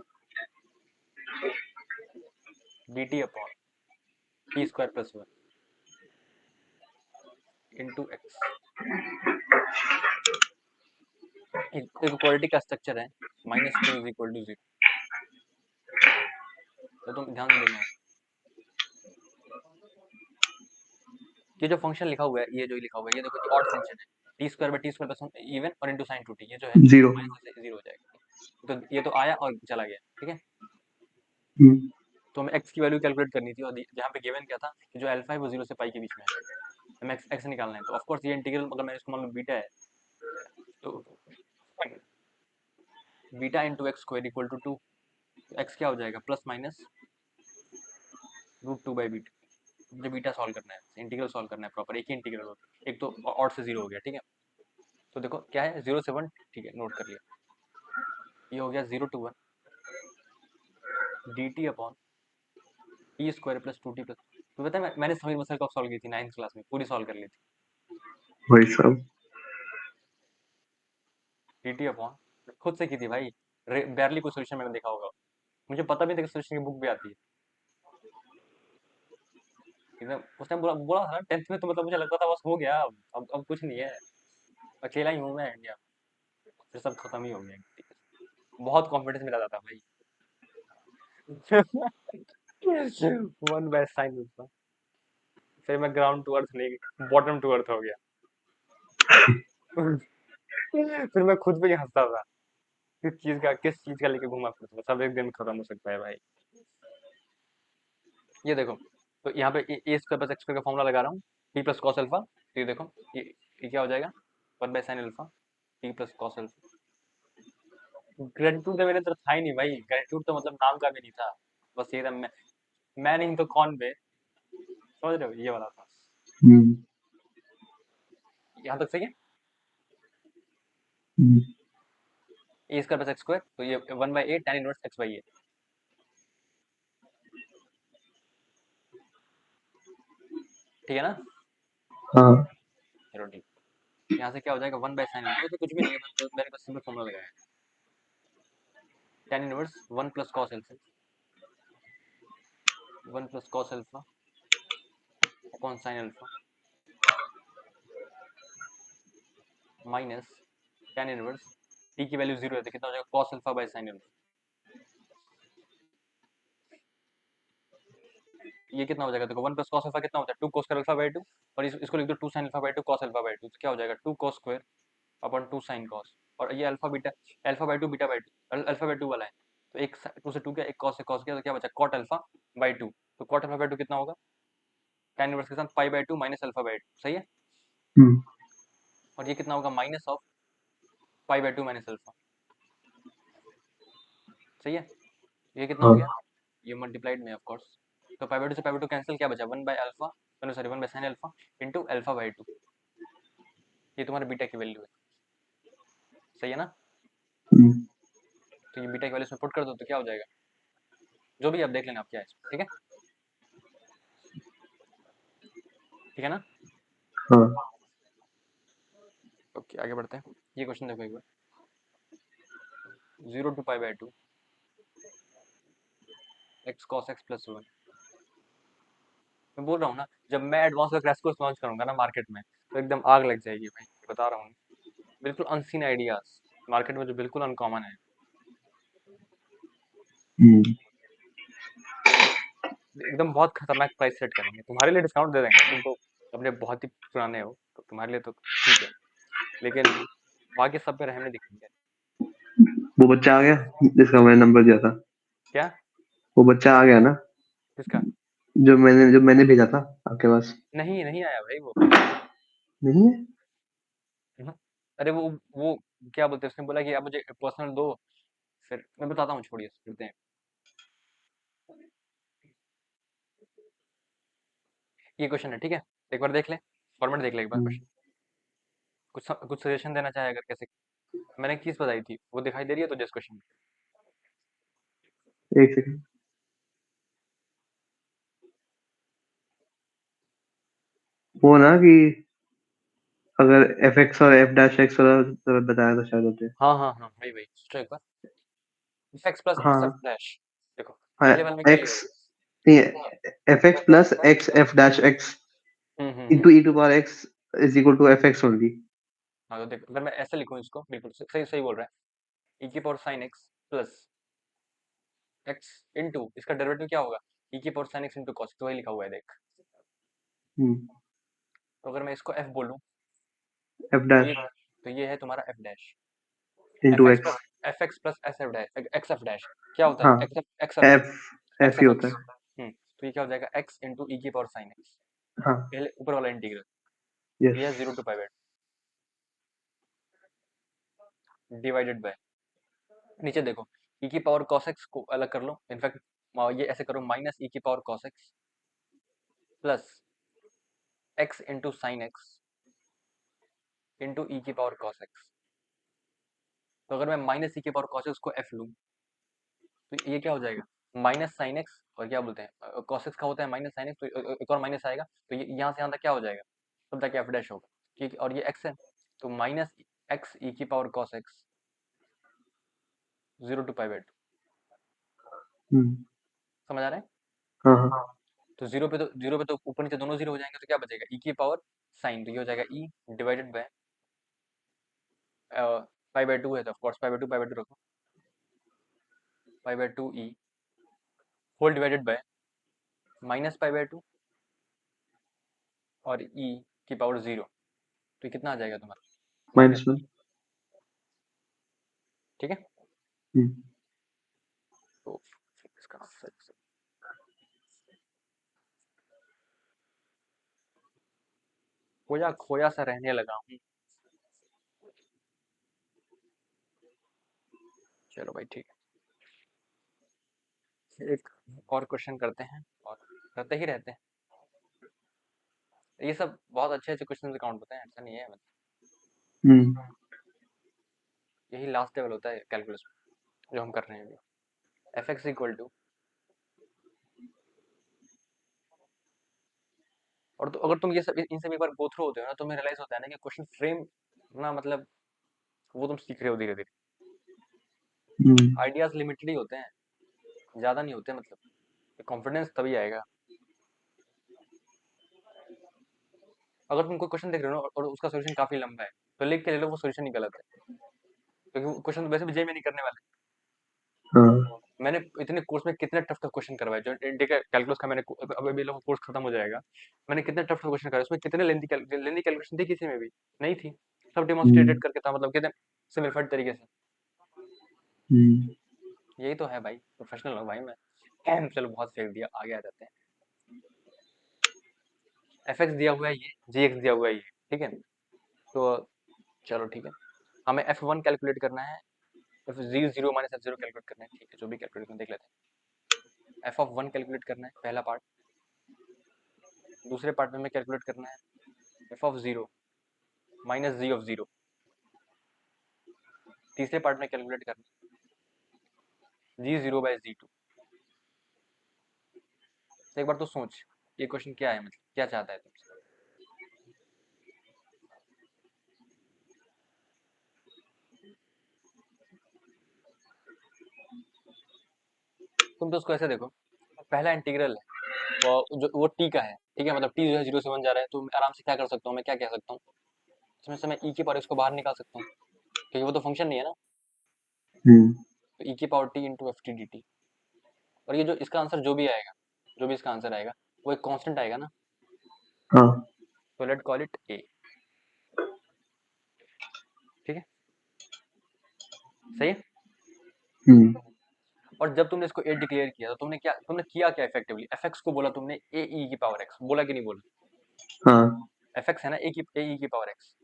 dt upon t² + 1 into x. एक क्वालिटी का स्ट्रक्चर है, -2 = 0। तो तुम ध्यान से देखना, ये जो फंक्शन लिखा हुआ है, ये जो लिखा हुआ है, ये देखो, ये ऑड फंक्शन है। t² + 1 इवन और इंटू साइन 2t, ये जो है जीरो। माइनस से 0 हो जाएगा। तो ये तो आया और चला गया, ठीक है। हम्म। तो हमें x की वैल्यू कैलकुलेट करनी थी, और यहाँ पे गिवन क्या था कि जो अल्फा है वो 0 से पाई के बीच में है। हमें x निकालना है, तो ऑफ कोर्स ये इंटीग्रल, अगर मैंने इसको मान लो बीटा है, तो बीटा इंटू x² = 2। एक्स क्या हो जाएगा, +- √2/बीटा। मुझे बीटा सॉल्व करना है, इंटीग्रल सॉल्व करना है प्रॉपर, एक ही इंटीग्रल होता है, एक तो ऑड से 0 हो गया, ठीक है। तो देखो क्या है, 0 से 1, ठीक है, नोट कर लिया। ये हो गया 0 to 1 dt upon t² + 2t plus. तो पता है, मैंने समीर मसल कब सॉल्व की थी, 9th क्लास में पूरी सॉल्व कर ली थी। वही सब। dt अपॉन, खुद से की थी भाई, बैरली कोई सोल्यूशन मैंने देखा होगा। मुझे पता भी नहीं था कि सोल्यूशन की बुक भी आती है। एकदम उस टाइम बोला बोला था ना 10th में, तो मतलब मुझे लगता था बस हो गया, अब कुछ नहीं है, अकेला ही हूँ मैं इंडिया में। फिर सब खत्म ही हो गया। बहुत कॉन्फिडेंस मिला था भाई। 1/sin अल्फा फिर मैं ग्राउंड टू अर्थ नहीं, बॉटम टू अर्थ हो गया। फिर मैं खुद पे ही हंसता था, किस चीज का लेके घुमा फिरता था, सब एक दिन खत्म हो सकता है भाई। ये देखो, तो यहाँ पे ए स्क्वायर प्लस एक्स स्क्वायर का फॉर्मूला लगा रहा हूँ, टी प्लस कॉस अल्फा। तो ये देखो, ये क्या हो जाएगा, 1/sin alpha T plus cos alpha. Gratitude तो मेरे अंदर था ही नहीं भाई, ग्रेटिट्यूड तो मतलब नाम का भी नहीं था, बस ये था, मैं नहीं तो कौन बे, समझ रहे हो, ये वाला था। हम्म यहाँ तक सही है। हम्म, ए स्क्वायर प्लस एक्स स्क्वायर, तो ये 1/8 tan इनवर्स एक्स बाई ए, ठीक है ना। हाँ चलो ठीक, यहाँ से क्या हो जाएगा, 1/sin अल्फा, ये तो कुछ भी नहीं है, मैंने बस सिंपल फॉर्मूला लगाया है, tan inverse 1 plus cos alpha, 1 plus cos alpha upon sine alpha minus tan inverse, T की वैल्यू 0 है तो कितना हो जाएगा, cos alpha by sine alpha. ये कितना हो जाएगा, देखो 1 प्लस कॉस अल्फा कितना होता है, 2 कोस अल्फा बाई 2, और इसको लिख दो 2 sine alpha by 2 cos alpha by 2, तो क्या हो जाएगा 2 cos square upon 2 sine cos, और ये alpha beta, alpha by 2 beta by 2, alpha by 2 वाला है, तो एक 2 से 2 गया, एक कॉस से कॉस गया, तो क्या बचा कॉट अल्फा बाई 2, तो कॉट अल्फा बाई 2 कितना होगा, tan इनवर्स के साथ पाई बाई 2 माइनस अल्फा बाई 2, सही है। हम्म और ये कितना होगा, minus of pi by 2 minus alpha, सही है। ये कितना हो हाँ गया, ये मल्टीप्लाइड में ऑफ कोर्स, तो पाई बाई 2 से पाई बाई 2 कैंसिल, क्या बचा 1 by alpha, sorry 1 by sine alpha into alpha by 2, ये तुम्हारा बीटा की वैल्यू है, सही है ना। हम्म तो ये बीटा की वैल्यू इसमें पुट कर दो, तो क्या हो जाएगा, जो भी आप देख लेना आप क्या है इसमें, ठीक है, ठीक है ना। हाँ ओके आगे बढ़ते हैं, ये क्वेश्चन देखो एक बार, 0 to pi by 2 X cos X plus 1, मैं बोल रहा हूँ ना, जब मैं एडवांस का क्रैश कोर्स लॉन्च करूंगा ना मार्केट में, तो एकदम आग लग जाएगी भाई, बता रहा हूँ, बिल्कुल अनसीन आइडियाज मार्केट में जो बिल्कुल अनकॉमन है, हम्म एकदम बहुत खतरनाक प्राइस सेट करेंगे, तुम्हारे लिए डिस्काउंट दे देंगे, तुम तो अपने बहुत ही पुराने हो, तो तुम्हारे लिए तो ठीक है, लेकिन बाकी सब पे रहने दिखेंगे। वो बच्चा आ गया जिसका मैंने नंबर दिया था। क्या, वो बच्चा आ गया ना, किसका, जो मैंने भेजा था आपके पास। नहीं नहीं आया भाई वो। नहीं है। हम्म। अरे वो क्या बोलते हैं, उसने बोला कि आप मुझे पर्सनल दो, फिर मैं बताता हूँ, छोड़िए करते हैं, ये क्वेश्चन है ठीक है, एक बार देख ले, फॉर्मेट देख ले एक बार हम्म, क्वेश्चन, कुछ सजेशन देना चाहे अगर, कैसे मैंने एक चीज बताई थी वो दिखाई दे रही है तो जिस क्वेश्चन, एक सेकंड। वो ना कि अगर एफ एक्स और एफ डैश एक्स वाला तो बताया था शायद होते। हाँ हाँ हाँ वही वही सोचो एक बार, एक्स प्लस एक्स एफ हाँ डैश, देखो हाँ पहले वाले में क्या लिया एक्स, हुआ नहीं, f x plus x f dash x है, into e to power x is equal to f x only. हाँ तो देखो अगर मैं ऐसे लिखूँ इसको, बिल्कुल सही सही बोल रहा है, ई की power sine x plus x into इसका डेरिवेटिव क्या होगा, ई की power sine x into cos, तो वही लिखा हुआ है देख, हम्म तो अगर मैं इसको एफ बोलूँ, एफ तो डैश ये है तुम्हारा f dash, into x. F x plus s f dash, x f dash क्या होता है, हाँ x f f f x ही एफ होता एक्स, है। तो ये क्या हो जाएगा, एक्स इंटू ई की पावर साइन एक्स, हाँ पहले ऊपर वाला इंटीग्रल, यस। ये है 0 to pi by divided by, नीचे देखो ई की पावर cos x को अलग कर लो, इनफैक्ट ये ऐसे करो, माइनस ई की power cos x plus x into sine x into e की पावर cos x, तो अगर मैं माइनस ई की पावर cos x को f लूँ, तो ये क्या हो जाएगा, माइनस साइन एक्स, और क्या बोलते हैं cos x का होता है माइनस साइन एक्स, तो एक और माइनस आएगा, तो ये यहाँ से यहाँ तक क्या हो जाएगा, तब तक एफ डैश होगा, ठीक है, और ये x है, तो माइनस एक्स ई की power cos x 0 to pi by 2, हम्म समझ आ रहा है। हाँ हाँ तो जीरो पे तो ऊपर नीचे दोनों जीरो हो जाएंगे, तो क्या बचेगा, ई की पावर साइन, तो ये हो जाएगा E divided by pi by 2 है, तो ऑफकोर्स पाई बाई 2 रखो, pi by 2 E whole divided by minus pi by 2 और e की पावर 0, तो ये कितना आ जाएगा तुम्हारा? -1। ठीक है, हम्म, तो इसका आंसर खोया खोया सा रहने लगा हूँ। चलो भाई ठीक है, एक और क्वेश्चन करते हैं, और करते ही रहते हैं। ये सब बहुत अच्छे अच्छे क्वेश्चन काउंट होते हैं, ऐसा नहीं है, मतलब हम्म, यही लास्ट लेवल होता है कैलकुलस में जो हम कर रहे हैं अभी। एफ एक्स इक्वल टू, और तो अगर तुम ये सब इन सब एक बार गो थ्रू होते हो ना, तो तुम्हें रियलाइज होता है ना कि क्वेश्चन फ्रेम ना, मतलब वो तुम सीख रहे हो धीरे धीरे। हम्म, आइडियाज लिमिटेड ही होते हैं, ज़्यादा नहीं होते, मतलब कॉन्फिडेंस तभी आएगा अगर तुम कोई क्वेश्चन देख रहे हो ना और उसका सोल्यूशन काफी लंबा है, तो लिख के ले लो वो सोल्यूशन ही गलत है, क्योंकि क्वेश्चन तो वैसे भी जे में नहीं करने वाले। हाँ, मैंने इतने कोर्स में कितने टफ टफ क्वेश्चन करवाए, जो इंडिया कैलकुलस का मैंने अब अभी लोग कोर्स खत्म हो जाएगा, मैंने कितने टफ टफ क्वेश्चन कराए, उसमें कितने लेंदी कैलकुलेशन थी, किसी में भी नहीं थी, सब डेमोन्स्ट्रेटेड हम्म, करके था, मतलब कितने सिंपलीफाइड तरीके से। हम्म, यही तो है भाई, प्रोफेशनल हूँ भाई मैं। चलो बहुत फेंक दिया, आगे आ जाते हैं। एफ एक्स दिया हुआ है, ये जी एक्स दिया हुआ है, ये ठीक है। तो चलो ठीक है, हमें एफ वन कैलकुलेट करना है, F G zero minus F zero calculate करना है, ठीक है, जो भी कैलकुलेट करना देख लेते हैं। एफ ऑफ वन कैलकुलेट करना है पहला पार्ट, दूसरे पार्ट में हमें कैलकुलेट करना है F of zero minus g of zero, तीसरे पार्ट में कैलकुलेट करना है g zero by g two. एक बार तो सोच, ये क्वेश्चन क्या है, मतलब क्या चाहता है तुमसे? तुम तो उसको ऐसे देखो, पहला इंटीग्रल है, वो टी का है, ठीक है, मतलब टी जो है जीरो से वन जा रहा है, तो आराम से क्या कर सकता हूँ मैं, क्या कह सकता हूँ, इसमें से मैं ई की पावर इसको बाहर निकाल सकता हूँ, क्योंकि वो तो फंक्शन नहीं है ना। हम्म, तो ई की power T into F T D T, और ये जो इसका आंसर जो भी आएगा, जो भी इसका आंसर आएगा, वो एक कांस्टेंट आएगा ना, हाँ, तो लेट कॉल इट ए। ठीक है, सही है। हम्म, और जब तुमने इसको ए डिक्लेयर किया, तो तुमने किया क्या इफेक्टिवली, एफ एक्स को बोला तुमने ए ई की पावर एक्स, बोला कि नहीं बोला? हाँ, एफ एक्स है ना, ए ई की पावर एक्स।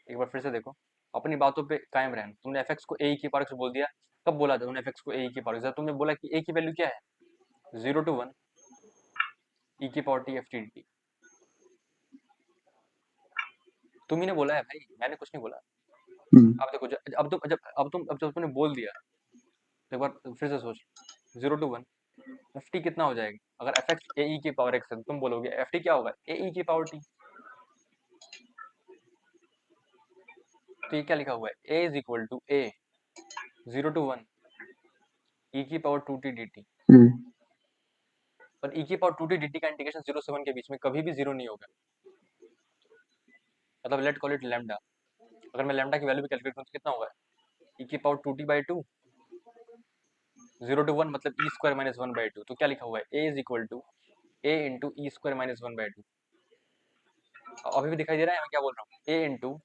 एक बार फिर से देखो, अपनी बातों पे कायम रहना, तुमने एफ एक्स को ए ई की पावर एक्स बोल दिया। कब बोला था तुमने एफ एक्स को ए ई की पावर एक्स? तुमने बोला कि ए की वैल्यू क्या है, 0 to 1 ई की power T F T D T. तुम ही ने बोला है भाई, मैंने कुछ नहीं बोला। हम्म, अब देखो, जब तुमने बोल दिया, तो एक बार फिर से सोच, 0 to 1 एफ टी कितना हो जाएगा? अगर एफ एक्स ए ई की पावर एक्स है, तो तुम बोलोगे एफ टी क्या होगा, ए ई की पावर टी। तो ये क्या लिखा हुआ है, a is equal to a 0 to 1 e की power two t D t. Hmm, और ई की power two t D t का इंटीग्रेशन 0 से 1 के बीच में कभी भी जीरो नहीं होगा, मतलब लेट कॉल इट लैम्डा। अगर मैं लैम्डा की वैल्यू भी कैलकुलेट करूँ तो कितना होगा, ई की power two t by two, 0 to 1 मतलब e square minus one by two. तो क्या लिखा हुआ है, a is equal to a into e square minus one by two. अभी भी दिखाई दे रहा है मैं क्या बोल रहा हूँ, a into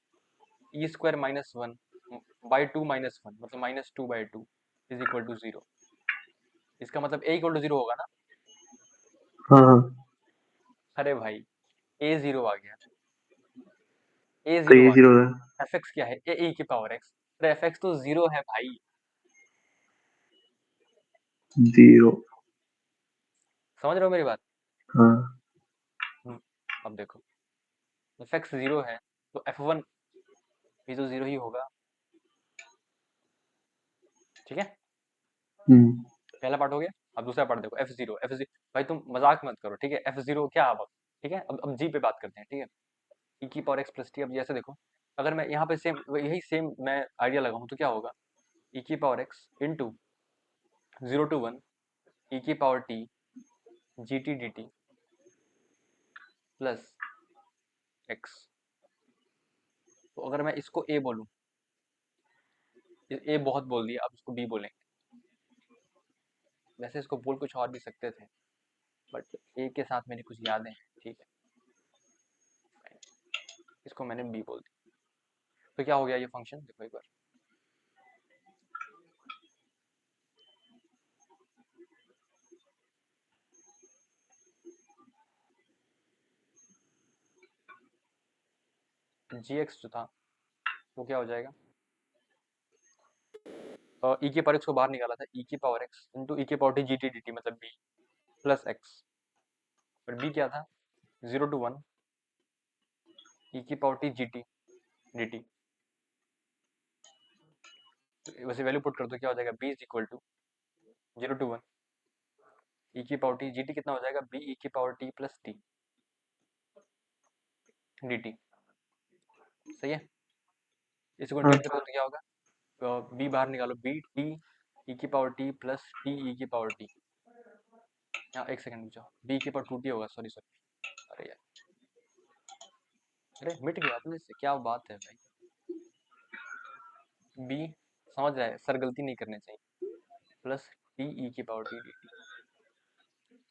e square minus one by two minus one, मतलब -2/2 इज इक्वल टू जीरो। इसका मतलब ए इक्वल टू जीरो होगा ना। हाँ, हाँ, अरे भाई, ए जीरो आ गया, ए तो जीरो ये आ जीरो है। गया। एफ एक्स क्या है, ए ई की पावर एक्स। अरे एफ एक्स तो जीरो है भाई। जीरो। समझ रहे हो मेरी बात? हाँ, हम्म, अब देखो, एफ एक्स जीरो है, तो एफ वन भी तो जीरो ही होगा, ठीक है। हम्म, पहला पार्ट हो गया। अब दूसरा पार्ट देखो, एफ जीरो, भाई तुम मजाक मत करो, ठीक है, एफ जीरो क्या अब, ठीक है, अब जी पे बात करते हैं, ठीक है। ई की पावर एक्स प्लस टी, अब जैसे देखो, अगर मैं यहाँ पे सेम यही सेम मैं आइडिया लगाऊं तो क्या होगा, ई की power x into 0 to 1 e की power t g t D T plus x. तो अगर मैं इसको ए बोलूँ, ए बहुत बोल दिया, अब इसको बी बोलेंगे। वैसे इसको बोल कुछ और भी सकते थे, बट ए के साथ मेरी कुछ यादें हैं, ठीक है। इसको मैंने बी बोल दिया। तो क्या हो गया ये फंक्शन, देखो एक बार। जी एक्स जो था वो क्या हो जाएगा, ई की पावर एक्स को बाहर निकाला था, ई की पावर एक्स इंटू ई की power t g t D t, मतलब बी प्लस एक्स। और बी क्या था, 0 to 1 ई की power t g t D t. वैसे वैल्यू पुट कर दो, क्या हो जाएगा, b is equal to 0 to 1 e की पावर टी जी टी, कितना हो जाएगा, बी ई की power T plus T D T. सही है। इसको हाँ इंटीग्रेट करो तो क्या होगा, बी बाहर निकालो, बी टी ई की power T plus T E की पावर टी। यहाँ एक सेकंड रुक जाओ, बी की पावर टू टी होगा, सॉरी सॉरी। अरे यार, अरे मिट गया अपने से, क्या बात है भाई। बी, समझ रहा है सर, गलती नहीं करनी चाहिए, प्लस टी ई की पावर टी डी टी।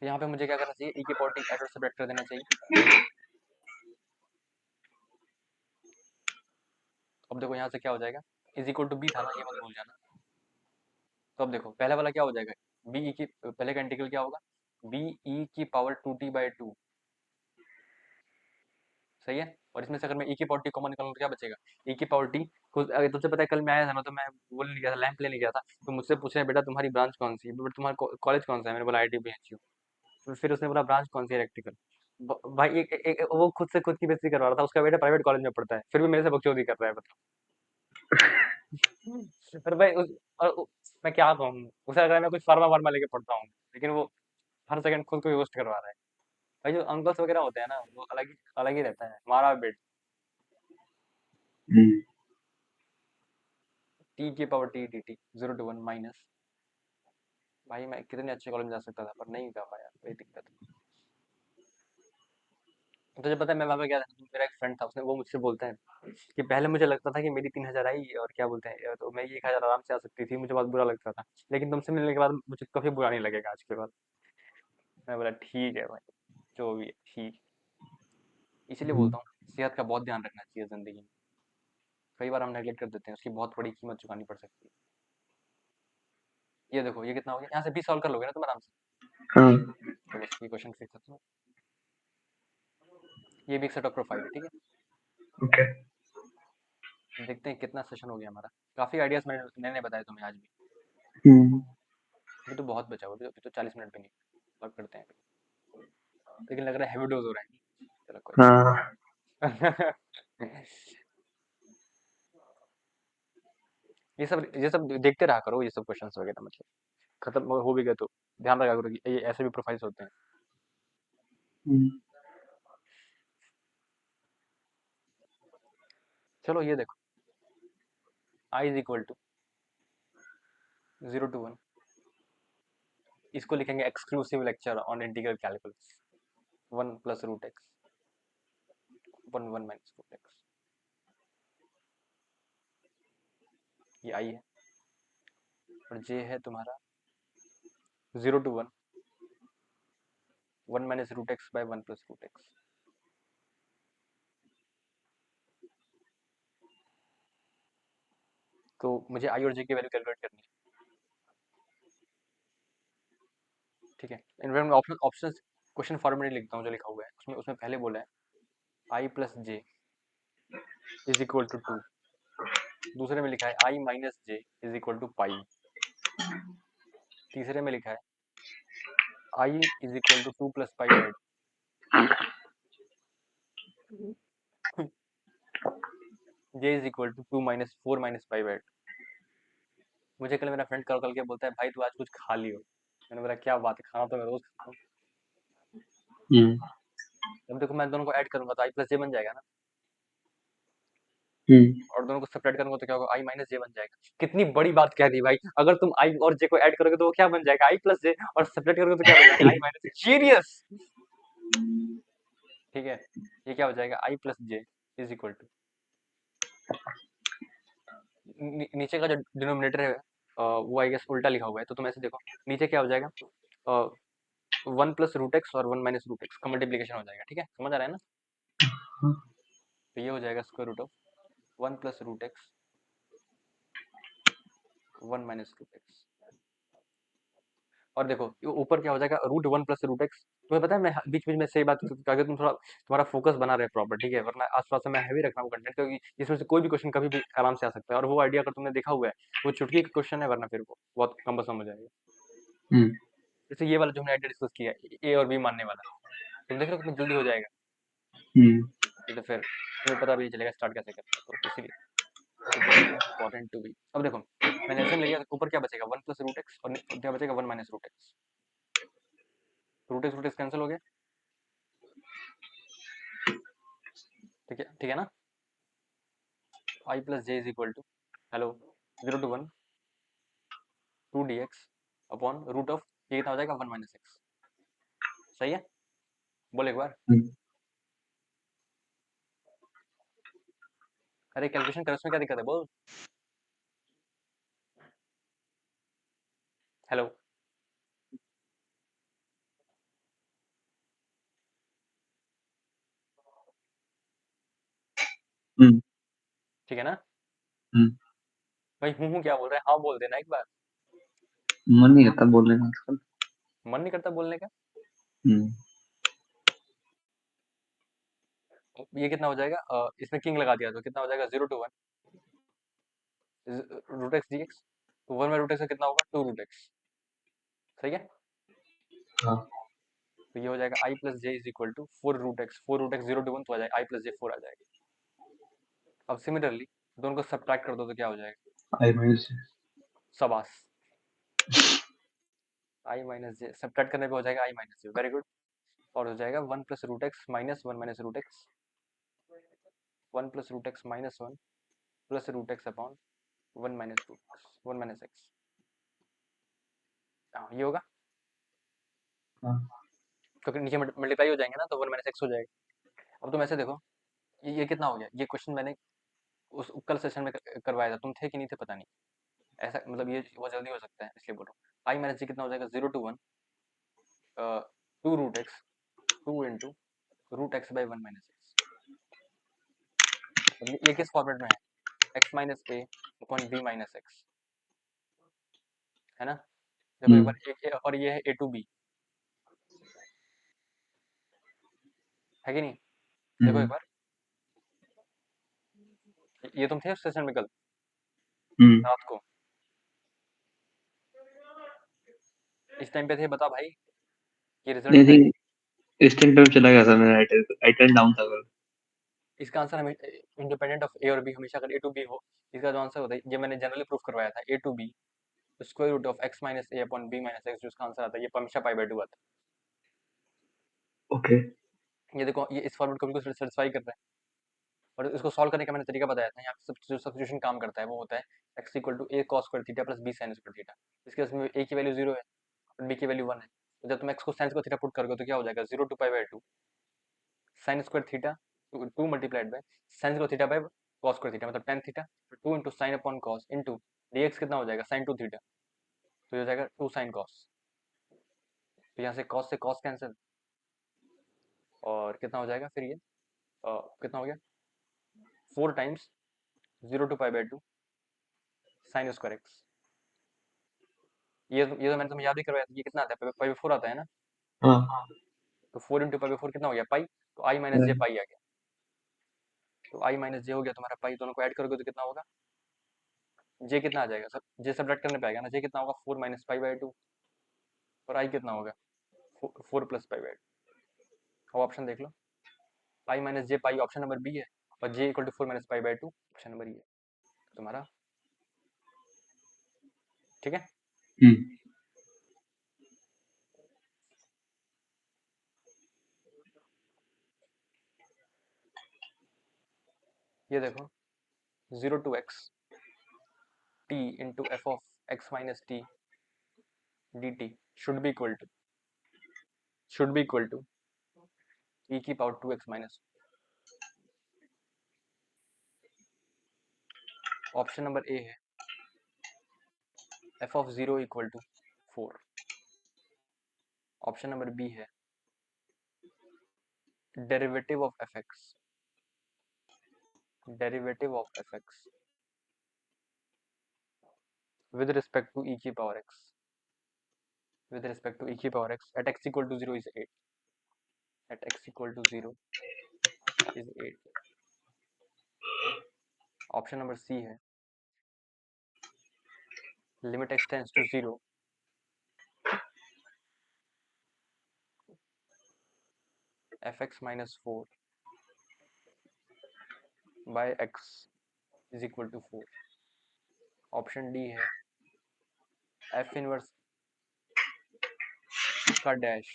तो यहाँ पे मुझे क्या करना चाहिए, ई की पावर टी ऐड और सब्ट्रैक्ट कर देना चाहिए। अब देखो यहाँ से क्या हो जाएगा, इज इक्वल टू बी था ना, ये मत भूल जाना। तो अब देखो पहले वाला क्या हो जाएगा, बी ई की, पहले का इंटीग्रल क्या होगा, बी ई की power two t by two. सही है। और इसमें से अगर मैं ई की पावर टी कॉमन निकालूं तो क्या बचेगा, ई की पावर टी। तुझे पता है कल मैं आया था ना, तो मैं वो लेने गया था, लैंप लेने गया था, तो मुझसे पूछ रहे हैं, बेटा तुम्हारी ब्रांच कौन सी है, बेटा तुम्हारा कॉलेज कौन सा है, मैंने बोला I T B H U. फिर उसने बोला ब्रांच कौन सी है, इलेक्ट्रिकल। भाई वो खुद से खुद की बेइज्जती करवा रहा था, उसका बेटा प्राइवेट कॉलेज में पढ़ता है, फिर भी मेरे से बकचोदी कर रहा है, बताओ। पर भाई मैं क्या कहूँ, उसे अगर मैं कुछ फार्मा वार्मा लेके पढ़ता हूँ, लेकिन वो हर सेकंड खुद को ही रोस्ट करवा रहा है। भाई जो अंकल्स वगैरह होते हैं ना, वो अलग ही रहता है, मारा बेट। हम्म, टी की power T D T 0 to 1 minus. भाई मैं कितने अच्छे कॉलेज में जा सकता था, पर नहीं जा पाया, वही दिक्कत है। तुझे पता है मैं वहाँ पे गया था, तो मेरा एक फ्रेंड था, उसने वो मुझसे बोलता है कि पहले मुझे लगता था कि मेरी 3,000 आई और क्या बोलते हैं, तो मैं 1,000 आराम से आ सकती थी, मुझे बहुत बुरा लगता था, लेकिन तुमसे मिलने के बाद मुझे कभी बुरा नहीं लगेगा आज के बाद। मैं बोला ठीक है भाई, जो भी है ठीक। इसीलिए हम्म, बोलता हूँ सेहत का बहुत ध्यान रखना चाहिए ज़िंदगी में। कई बार हम नेगलेक्ट कर देते हैं, उसकी बहुत बड़ी कीमत चुकानी पड़ सकती है। ये देखो ये कितना हो गया, यहाँ से भी सॉल्व कर लोगे ना तुम आराम से। हाँ चलो ये क्वेश्चन फिक्स है, तो ये भी एक सेट ऑफ प्रोफाइल है, ठीक है। ओके। देखते हैं कितना सेशन हो गया हमारा। काफ़ी आइडियाज़ मैंने नए नए बताए तुम्हें आज भी। हम्म, अभी तो बहुत बचा हुआ, अभी तो 40 मिनट भी नहीं। और करते हैं अभी। लेकिन लग रहा है हैवी डोज हो रहा है। चलो कोई हाँ नहीं। ये सब देखते रहा करो, ये सब क्वेश्चंस वगैरह, मतलब खत्म हो भी गए तो ध्यान रखा करो कि ये ऐसे भी प्रोफाइल्स होते हैं। हम्म, चलो ये देखो, आई इज इक्वल टू 0 to 1, इसको लिखेंगे exclusive lecture on integral calculus, 1 + √x, 1 - √x। ये आई है, और जे है तुम्हारा 0 to 1, 1 - √x/1 + √x। तो मुझे आई और जे की वैल्यू कैलकुलेट करनी है, ठीक है। इनफैक्ट मैं ऑप्शन क्वेश्चन फॉर्म में नहीं लिखता हूँ, जो लिखा हुआ है उसमें उसमें पहले बोला है I plus J is equal to 2। दूसरे में लिखा है I minus J is equal to pi. तीसरे में लिखा है I is equal to 2 + pi. J is equal to 2 - 4 - pi. मुझे कल मेरा फ्रेंड कॉल करके बोलता है, भाई तू आज कुछ खा लियो। मैंने बोला क्या बात है, खाना तो मैं रोज खाता हूँ। हम्म, अब देखो मैं दोनों को ऐड करूंगा तो आई प्लस जे बन जाएगा ना, हम्म, और दोनों को सेपरेट करूंगा तो क्या होगा, आई माइनस जे बन जाएगा। कितनी बड़ी बात कह दी भाई, अगर तुम आई और जे को ऐड करोगे तो वो क्या बन जाएगा, आई प्लस जे, और सेपरेट करोगे तो क्या बन जाएगा, आई माइनस जे। जीनियस। ठीक है। ये क्या हो जाएगा, I plus J is equal to, नीचे का जो डिनोमिनेटर है वो आई गेस उल्टा लिखा हुआ है, तो तुम ऐसे देखो, नीचे क्या हो जाएगा, 1 + √x और 1 - √x का मल्टीप्लीकेशन हो जाएगा, ठीक है, समझ आ रहा है ना। तो ये हो जाएगा square root of 1 plus root x 1 minus root x. और देखो ये ऊपर क्या हो जाएगा, रूट 1 प्लस रूट एक्स। तुम्हें पता है मैं बीच बीच में सही बात अगर तुम थोड़ा तुम्हारा फोकस बना रहे प्रॉपर, ठीक है, वरना आस पास मैं हैवी रख रहा हूँ कंटेंट, क्योंकि इसमें से कोई भी क्वेश्चन कभी भी आराम से आ सकता है, और वो आइडिया अगर तुमने देखा हुआ है वो चुटकी का क्वेश्चन है, वरना फिर वो बहुत कम हो जाएगा। हम्म जैसे ये वाला जो हमने आइडिया डिस्कस किया ए और बी मानने वाला, तुम देख रहे हो कितना जल्दी हो जाएगा। हम्म ये तो फिर तुम्हें पता भी नहीं चलेगा स्टार्ट कैसे करना है, तो इसीलिए it is important to be. अब देखो मैंने एलसीएम ले लिया, ऊपर क्या बचेगा 1 प्लस रूट एक्स, और क्या बचेगा 1 minus root X. Root X cancel हो गया, ठीक है ना। I plus J is equal to, hello, 0 to 1 2 D X upon root of ये कितना हो जाएगा 1 माइनस एक्स। सही है, बोल एक बार। हम्म। अरे कैलकुलेशन कर, उसमें क्या दिक्कत है बोल। हेलो, हम्म ठीक है ना। हम्म। भाई हूँ क्या बोल रहे हैं, हाँ बोल देना एक बार। मन नहीं करता बोलने का आजकल। मन नहीं करता बोलने का। हम्म ये कितना हो जाएगा, इसमें किंग लगा दिया तो कितना हो जाएगा 0 to 1 root x d x. तो 1 बाई रूट एक्स का कितना होगा 2 रूट एक्स। सही है। हाँ। तो ये हो जाएगा I plus J is equal to 4 root X, 4 root X 0 to 1 तो आ जाएगा आई प्लस जे 4 आ जाएगी। अब सिमिलरली दोनों को सब्ट्रैक्ट कर दो तो क्या हो जाएगा, आई माइनस। सबास। आई माइनस जे सब्ट्रैक्ट करने पे हो जाएगा i minus j, very good. और हो जाएगा 1 plus root x minus 1 minus root x, 1 plus root x minus 1 plus root x upon 1 minus root 1 minus x. हाँ ये होगा, हाँ। क्योंकि नीचे मल्टीप्लाई हो जाएंगे ना, तो 1 माइनस एक्स हो जाएगा। अब तुम ऐसे देखो, ये कितना हो गया, ये क्वेश्चन मैंने उस कल सेशन में करवाया था, तुम थे कि नहीं थे पता नहीं। ऐसा मतलब ये बहुत जल्दी हो सकता है, इसलिए बोल रहा हूँ। आई माइनस जी कितना हो जाएगा 0 to 1 2 root x 2 into root x by 1 minus x. ये किस फॉर्मेट में है, एक्स माइनस ए अपॉन बी माइनस एक्स, है ना। देखो एक हम्म बार और ये है ए टू बी, है कि नहीं। देखो एक हम्म बार, ये तुम थे सेशन में कल हम्म। रात को, इस टाइम पे थे, बता भाई ये रिजल्ट आई है। थिंक इस टाइम पे चला गया था मैं, आई टर्न डाउन था कल। इसका आंसर हमें इंडिपेंडेंट ऑफ ए और बी हमेशा अगर ए टू बी हो, इसका जो आंसर होता है, ये मैंने जनरली प्रूफ करवाया था, A to B square root of X minus A upon B minus X, जो इसका आंसर आता है ये हमेशा पाई बाई 2 आता ओके। है। ये देखो ये इस फॉर्मेट को बिल्कुल सेटिस्फाई कर रहा है। और इसको सॉल्व करने का मैंने तरीका बताया था, यहाँ पे जो सब्स्टिट्यूशन काम करता है वो होता है x equal to a cos square theta plus b sine square theta. इसके उसमें ए की वैल्यू 0 है और बी की वैल्यू 1 है, तो जब तुम एक्स को साइन स्क्वायर थीटा पुट करोगे तो क्या हो जाएगा 0 to pi by 2 sine square theta 2 multiplied by sine square theta by cos square theta, मतलब tan theta, 2 into sine upon cos into D X कितना हो जाएगा साइन 2 थीटा, तो ये हो जाएगा 2 साइन कॉस। तो यहाँ से कॉस कैंसिल, और कितना हो जाएगा फिर ये कितना हो गया 4 times 0 to pi by 2 sine square x. ये तो मैंने तुम्हें याद ही करवाया था, ये कितना आता है पाई बाई 4 आता है ना। हाँ। तो 4 इंटू पाई बाई 4 कितना हो गया पाई, तो आई माइनस जे पाई आ गया। तो आई माइनस जे हो गया तुम्हारा पाई, दोनों को ऐड करोगे तो कितना होगा, जे कितना आ जाएगा सब, जे सब्ट्रैक्ट करने पे आएगा ना, जे कितना होगा 4 माइनस पाई बाई 2, और आई कितना होगा 4 प्लस पाई बाई 2। अब ऑप्शन देख लो, I minus J pi option number B है, और J equal to 4 minus pi by 2 option number E है तुम्हारा। ठीक है। हम्म ये देखो 0 to x t into F of X minus T D T should be equal to E की power 2x minus. Option number A है F of 0 equal to 4। Option number B है derivative of F X derivative of F X with respect to e की power x with respect to e की power x at x equal to 0 is 8 at x equal to 0 is 8 option number C है limit x tends to 0 fx minus 4 by x is equal to 4 option D है f inverse का dash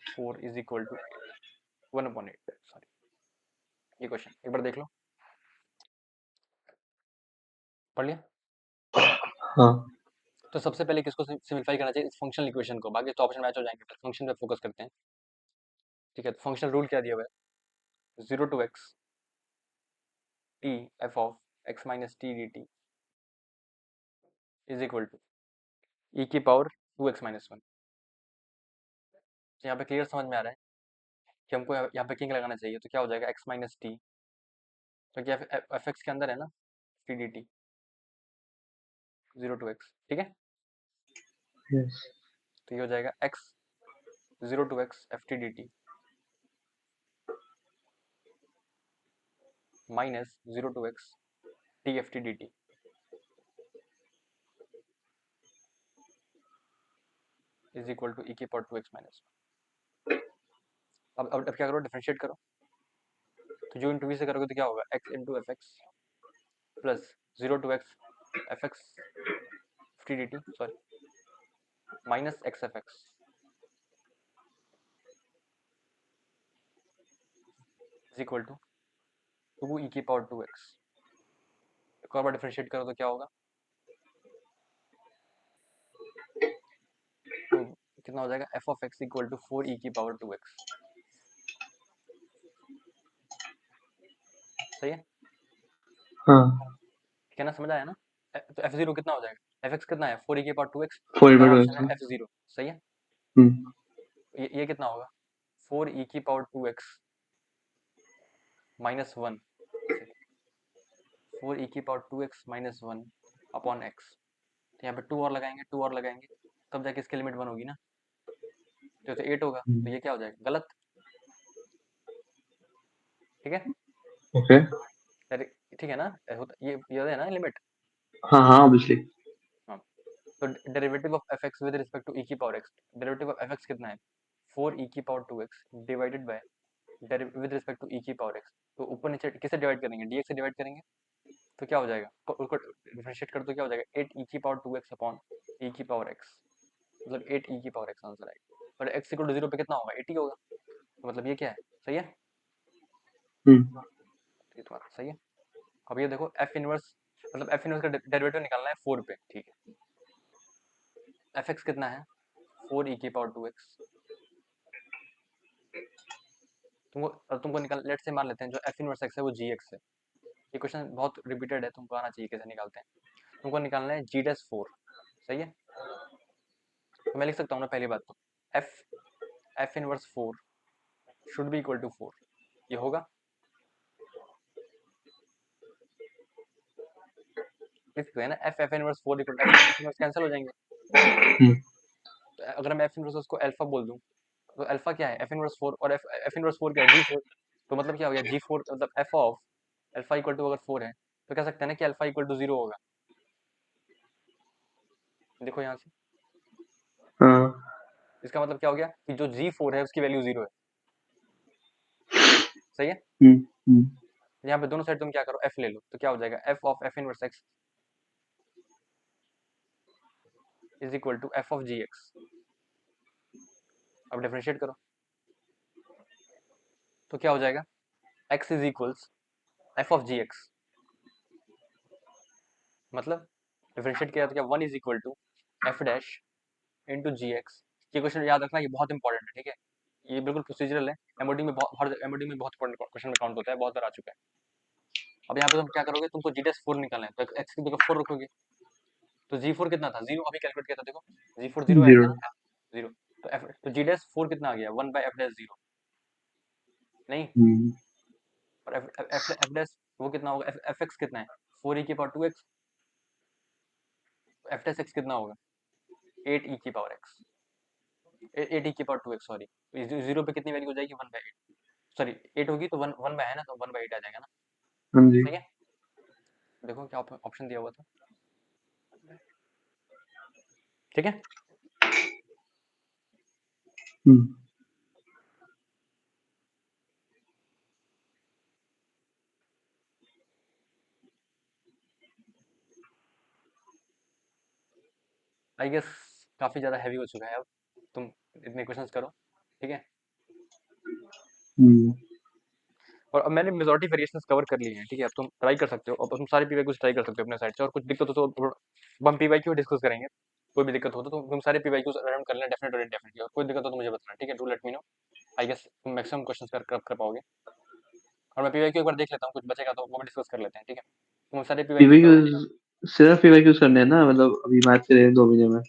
4 is equal to 1/8 sorry ये question एक बार देख लो पढ़ लिया हाँ तो सबसे पहले किसको सिंपलीफाई करना चाहिए इस फंक्शनल इक्वेशन को बाकी तो ऑप्शन मैच हो जाएंगे फंक्शन पे फोकस करते हैं ठीक है तो फंक्शनल रूल क्या दिया हुआ है 0 to x t f of x minus t dt is equal to e की पावर 2x minus 1 तो यहाँ पे क्लियर समझ में आ रहा है कि हमको यहाँ पे किंग लगाना चाहिए तो क्या हो जाएगा x minus t तो क्या एफ एक्स के अंदर है ना T D T 0 to x ठीक है यस तो ये हो जाएगा x 0 to x F T D T minus 0 to x T F T D T is equal to E की पावर 2x minus 1 अब क्या करो डिफरेंशिएट करो तो जो इंटू वी से करोगे तो क्या होगा x into f x plus 0 to x f x t D t sorry minus x f x is equal to 2 e की पावर 2x एक और बार डिफरेंशिएट करो तो क्या होगा तो कितना हो जाएगा f of x equal to 4 ई की पावर 2x सही है हाँ ठीक है ना समझ आया ना तो एफ जीरो कितना हो जाएगा एफ एक्स कितना है 4 ई की पावर 2x 4 हमारा by 2 ऑप्शन है x एफ जीरो सही है हम्म ये कितना होगा 4 ई की पावर 2x माइनस 1 4 ई की power 2x minus 1 upon x तो यहाँ पे 2 और लगाएंगे 2 और लगाएंगे तब जाके इसकी लिमिट 1 होगी ना तो 8 होगा तो ये क्या हो जाएगा गलत ठीक है ओके ठीक है ना ये है ना लिमिट हाँ हाँ ऑब्वियसली हाँ तो derivative of F X with respect to E की power X derivative of F X कितना है 4 ई की power 2x divided by with respect to E की पावर एक्स तो ऊपर नीचे किससे डिवाइड करेंगे dx से डिवाइड करेंगे तो क्या हो जाएगा उसको डिफरेंशिएट कर तो क्या हो जाएगा 8 ई की पावर 2x अपॉन ई की पावर x मतलब 8 ई की पावर x आंसर आएगा और x इक्वल टू 0 पे कितना होगा 80 होगा तो मतलब ये क्या है सही है ये तुम्हारा सही है अब ये देखो f इनवर्स मतलब f इनवर्स का डेरिवेटिव निकालना है 4 पे ठीक है एफ एक्स कितना है 4 ई की पावर 2x तुमको निकाल लेट से मान लेते हैं जो f इनवर्स x है वो gx है ये क्वेश्चन बहुत रिपीटेड है तुमको आना चाहिए कैसे निकालते हैं तुमको निकालना है g डैश 4 सही है तो मैं लिख सकता हूँ ना पहली बात तो f inverse 4 should be equal to 4 ये होगा लिख सकते हैं ना f inverse 4 equal to f inverse cancel हो जाएंगे तो अगर मैं f इनवर्स उसको अल्फा बोल दूं तो अल्फा क्या है f इनवर्स 4 और f इनवर्स 4 क्या है g4 तो मतलब क्या हो गया g4 मतलब f of alpha equal to अगर 4 है तो कह सकते हैं ना कि अल्फा इक्वल टू 0 होगा देखो यहाँ से हाँ इसका मतलब क्या हो गया कि जो g4 है उसकी वैल्यू 0 है सही है हम्म यहाँ पे दोनों साइड तुम क्या करो f ले लो तो क्या हो जाएगा f of f inverse x is equal to f of gx अब डिफरेंशिएट करो तो क्या हो जाएगा x is equals f of gx मतलब डिफरेंशिएट किया तो क्या 1 is equal to f dash into g x ये क्वेश्चन याद रखना ये बहुत इंपॉर्टेंट है ठीक है ये बिल्कुल प्रोसीजरल है एमओडी में बहुत एमओडी में बहुत इंपॉर्टेंट क्वेश्चन में काउंट होता है बहुत बार आ चुका है अब यहाँ पे तुम क्या करोगे तुमको जी डैश 4 निकालना है तो एक्स की जगह 4 रखोगे तो जी4 कितना था 0 अभी कैलकुलेट किया था देखो जी4 0 आया 0 था ना 0 तो एफ तो जी डैश 4 कितना आ गया 1 बाय एफ डैश 0 नहीं और एफ डैश वो कितना होगा, एफ एक्स कितना है 4e की power 2x, F dash x कितना होगा 8e की पावर x, 8e की पावर 2x सॉरी, जीरो पे कितनी वैल्यू हो जाएगी 1/8, सॉरी 8 होगी तो 1 बाय है ना, तो 1/8 आ जाएगा ना। हाँ जी। सही है, देखो क्या ऑप्शन दिया हुआ था, ठीक है। हम्म। आई गेस काफी ज्यादा हैवी हो चुका है, अब तुम इतने क्वेश्चंस करो, ठीक है। हम्म। और अब मैंने मेजॉरिटी वेरिएशंस कवर कर लिए हैं, ठीक है। अब तुम ट्राई कर सकते हो, अब तुम सारे पीवाईक्यूज ट्राई कर सकते हो अपने साइड से, और कुछ दिक्कत हो तो हम पीवाईक्यू डिस्कस करेंगे। कोई भी दिक्कत हो तो तुम सारे पीवाईक्यूज अटेम्प्ट कर लेना डेफिनेट और इनडेफिनेटली, और कोई दिक्कत हो तो मुझे बताना, ठीक है। Do let me know, I guess तुम मैक्सिमम क्वेश्चंस कर पाओगे। और मैं पीवाईक्यू एक बार देख लेता हूँ, कुछ बचेगा तो वो भी डिस्कस कर लेते हैं, ठीक है। तुम सारे पीवाईक्यू करोगे, ठीक है। पीवाईक्यू सिर्फ पीवाईक्यू करने हैं ना, मतलब अभी मैथ के 2 महीने में?